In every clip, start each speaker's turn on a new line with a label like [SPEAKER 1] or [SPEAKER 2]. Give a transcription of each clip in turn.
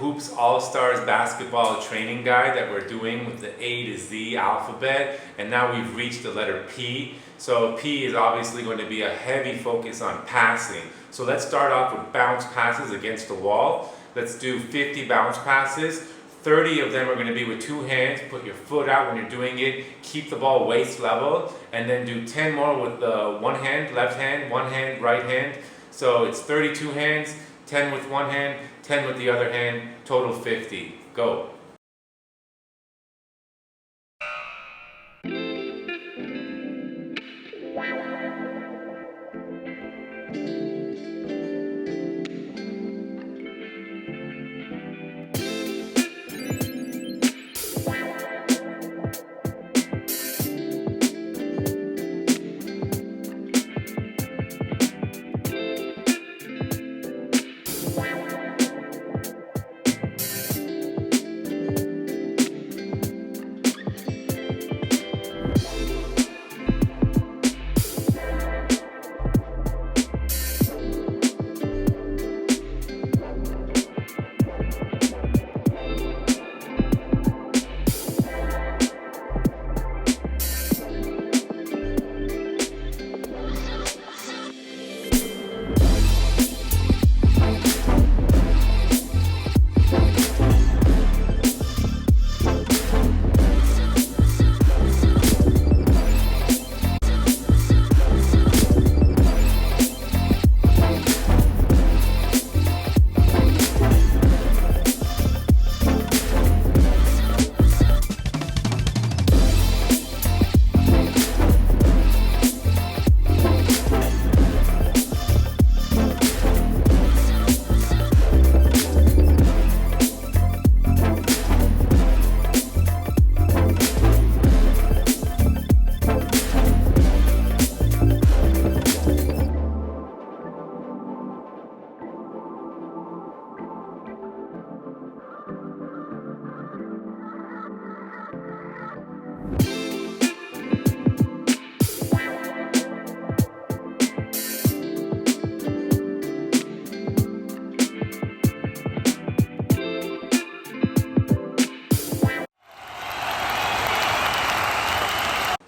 [SPEAKER 1] Hoops All-Stars basketball training guide that we're doing with the A to Z alphabet, and now we've reached the letter P. So P is obviously going to be a heavy focus on passing. So let's start off with bounce passes against the wall. Let's do 50 bounce passes. 30 of them are going to be with two hands. Put your foot out when you're doing it. Keep the ball waist level. And then do 10 more with the one hand, left hand, one hand, right hand. So it's 32 hands, 10 with one hand, 10 with the other hand, total 50. Go.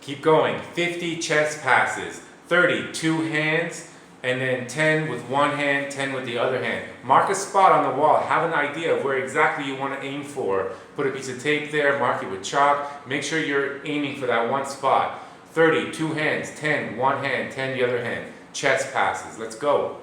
[SPEAKER 1] Keep going. 50 chest passes, 30 two hands, and then 10 with one hand, 10 with the other hand. Mark a spot on the wall. Have an idea of where exactly you want to aim for. Put a piece of tape there, mark it with chalk. Make sure you're aiming for that one spot. 30 two hands, 10 one hand, 10 the other hand. Chest passes. Let's go.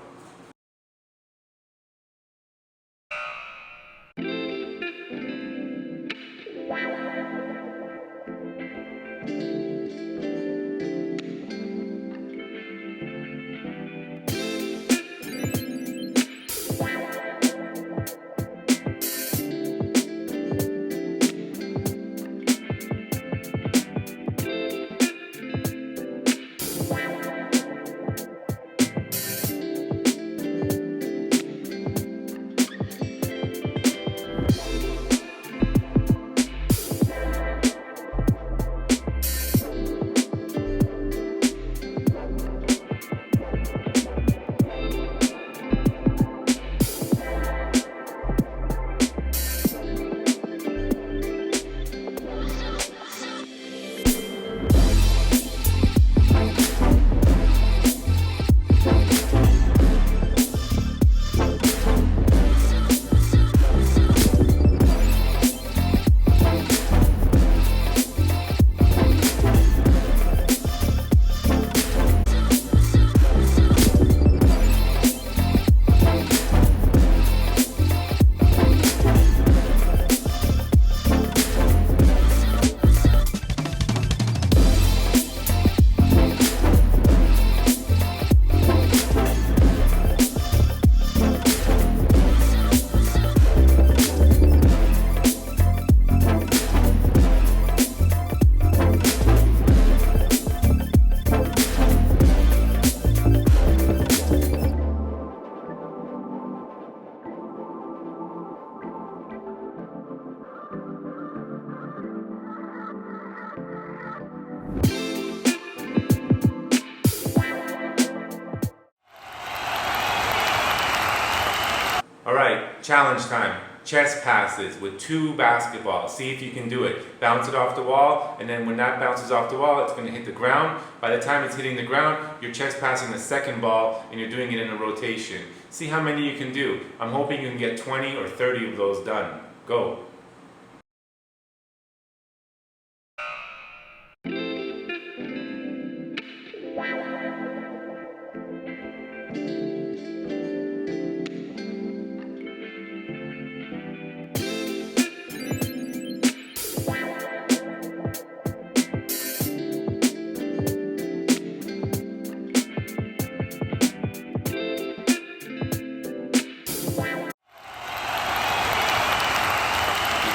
[SPEAKER 1] Alright, challenge time. chest passes with 2 basketballs. See if you can do it. Bounce it off the wall, and then when that bounces off the wall, it's going to hit the ground. By the time it's hitting the ground, you're chest passing the second ball, and you're doing it in a rotation. See how many you can do. I'm hoping you can get 20 or 30 of those done. Go.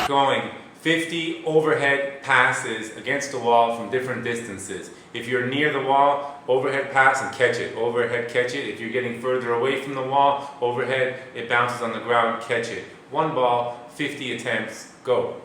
[SPEAKER 1] Going 50 overhead passes against the wall from different distances. If you're near the wall, overhead pass and catch it. Overhead, catch it. If you're getting further away from the wall, overhead, it bounces on the ground, catch it. 1 ball, 50 attempts, go.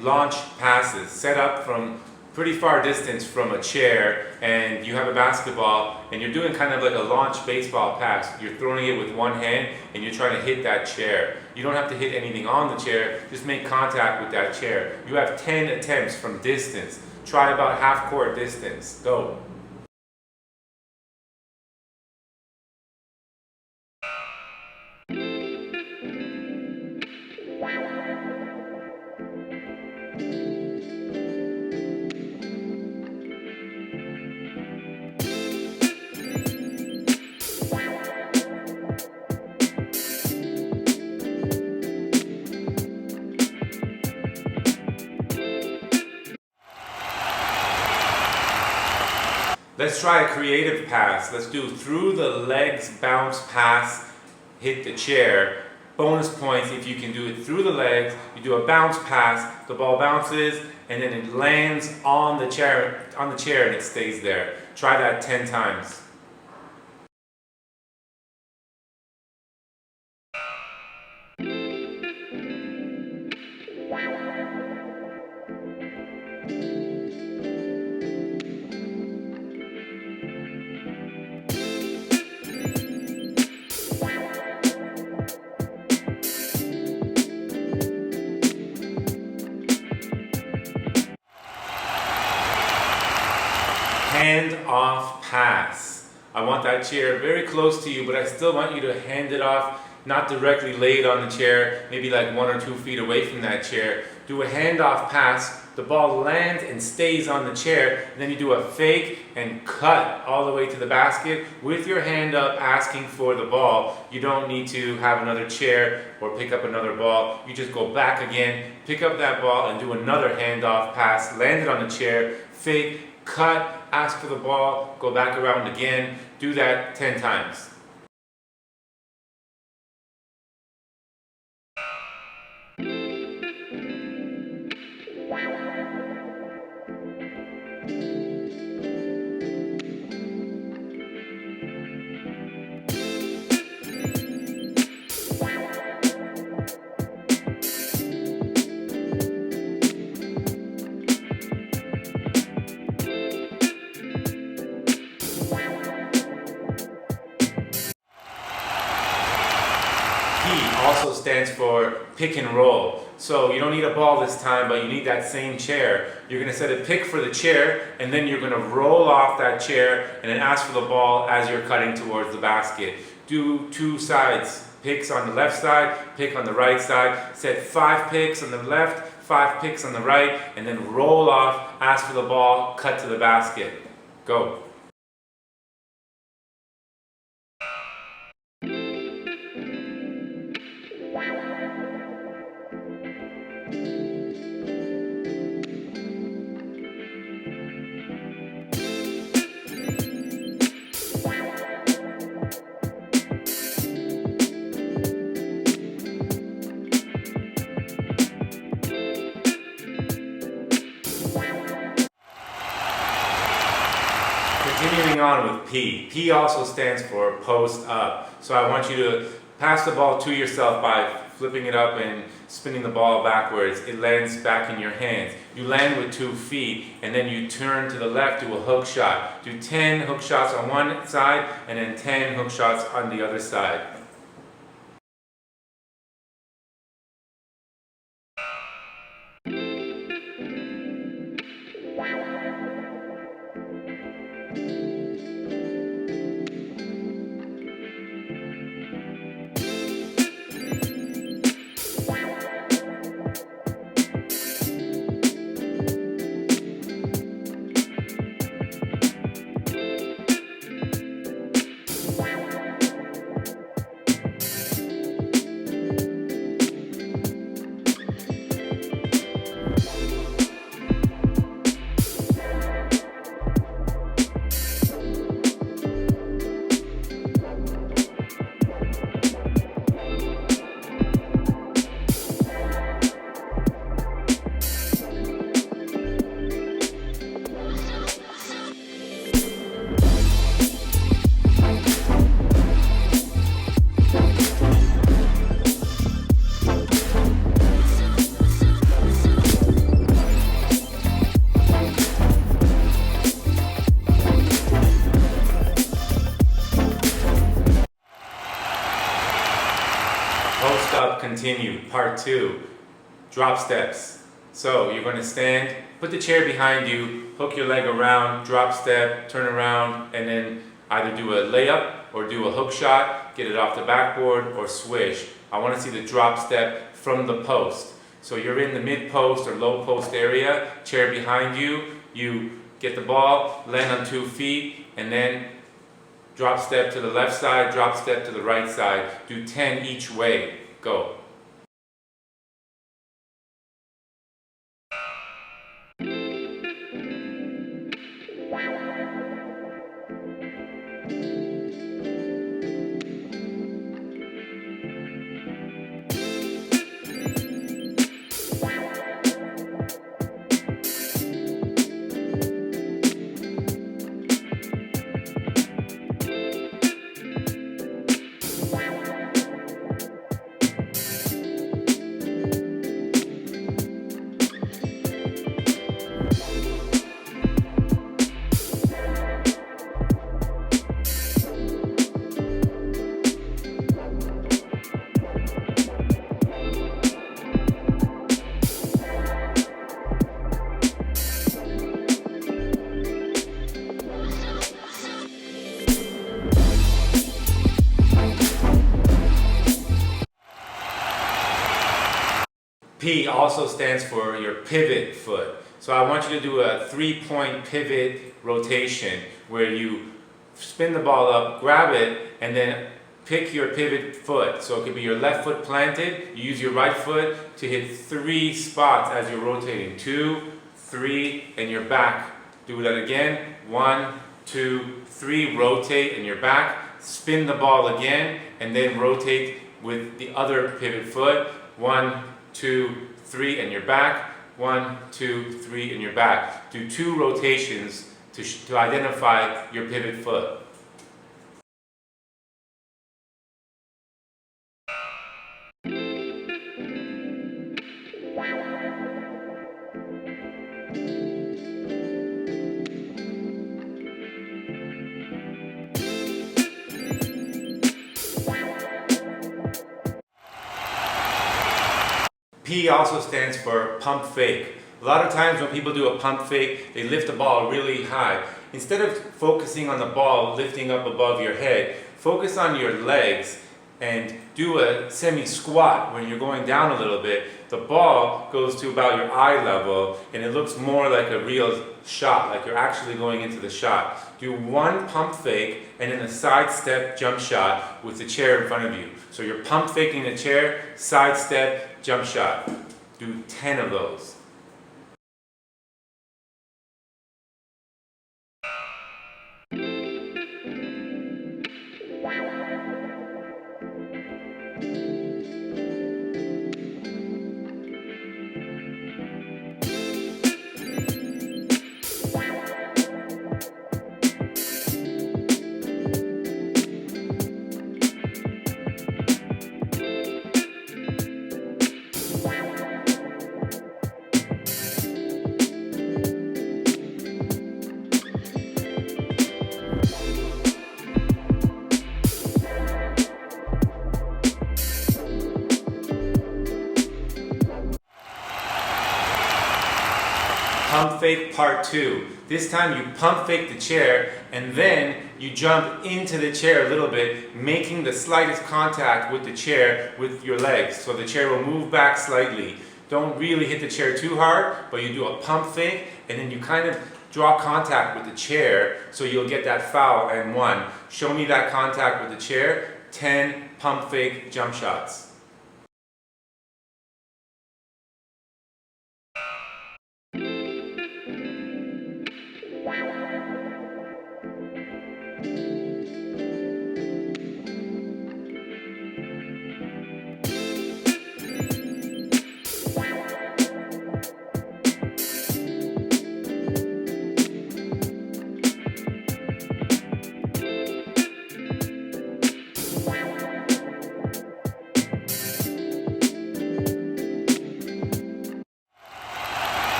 [SPEAKER 1] Launch passes set up from pretty far distance from a chair, and you have a basketball and you're doing kind of like a launch baseball pass. You're throwing it with one hand and you're trying to hit that chair. You don't have to hit anything on the chair, just make contact with that chair. You have 10 attempts from distance. Try about half court distance. Go. Let's try a creative pass. Let's do through the legs bounce pass, hit the chair. Bonus points if you can do it through the legs. You do a bounce pass, the ball bounces, and then it lands on the chair and it stays there. Try that 10 times. Hand off pass. I want that chair very close to you, but I still want you to hand it off not directly laid on the chair, maybe like 1 or 2 feet away from that chair. Do a handoff pass, the ball lands and stays on the chair, and then you do a fake and cut all the way to the basket with your hand up asking for the ball. You don't need to have another chair or pick up another ball. You just go back again, pick up that ball and do another handoff pass, land it on the chair, fake, cut, ask for the ball, go back around again. Do that 10 times. Also stands for pick and roll. So you don't need a ball this time, but you need that same chair. You're going to set a pick for the chair, and then you're going to roll off that chair and then ask for the ball as you're cutting towards the basket. Do 2 sides. Picks on the left side, pick on the right side. Set 5 picks on the left, 5 picks on the right, and then roll off, ask for the ball, cut to the basket. Go. Continuing on with P. P also stands for post up. So I want you to pass the ball to yourself by flipping it up and spinning the ball backwards. It lands back in your hands. You land with 2 feet and then you turn to the left, do a hook shot. Do 10 hook shots on one side and then 10 hook shots on the other side. Post up continued, part 2, drop steps. So you're going to stand, put the chair behind you, hook your leg around, drop step, turn around, and then either do a layup or do a hook shot, get it off the backboard, or swish. I want to see the drop step from the post. So you're in the mid post or low post area, chair behind you, you get the ball, land on 2 feet, and then drop step to the left side, drop step to the right side. Do 10 each way. Go. P also stands for your pivot foot. So I want you to do a 3-point pivot rotation where you spin the ball up, grab it, and then pick your pivot foot. So it could be your left foot planted, you use your right foot to hit 3 spots as you're rotating. 2, 3, and you're back. Do that again. 1, 2, 3, rotate and you're back. Spin the ball again, and then rotate with the other pivot foot. 1, 2, 3, and you're back. 1, 2, 3, and you're back. Do 2 rotations to identify your pivot foot. P also stands for pump fake. A lot of times when people do a pump fake, they lift the ball really high. Instead of focusing on the ball lifting up above your head, focus on your legs and do a semi-squat when you're going down a little bit. The ball goes to about your eye level and it looks more like a real shot, like you're actually going into the shot. Do 1 pump fake and then a side step jump shot with the chair in front of you. So you're pump faking the chair, side step, jump shot. Do 10 of those. Pump fake part 2. This time you pump fake the chair and then you jump into the chair a little bit, making the slightest contact with the chair with your legs. So the chair will move back slightly. Don't really hit the chair too hard, but you do a pump fake and then you kind of draw contact with the chair so you'll get that foul and 1. Show me that contact with the chair. 10 pump fake jump shots.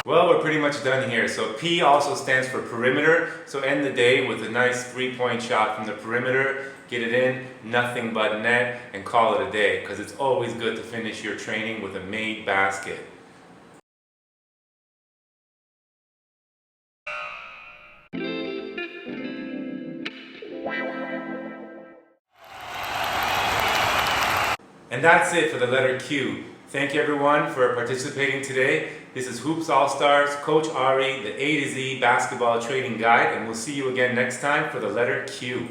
[SPEAKER 1] Well, we're pretty much done here. So P also stands for perimeter. So end the day with a nice 3-point shot from the perimeter. Get it in, nothing but net, and call it a day. Because it's always good to finish your training with a made basket. And that's it for the letter Q. Thank you everyone for participating today. This is Hoops All-Stars, Coach Ari, the A to Z Basketball Training Guide, and we'll see you again next time for the letter Q.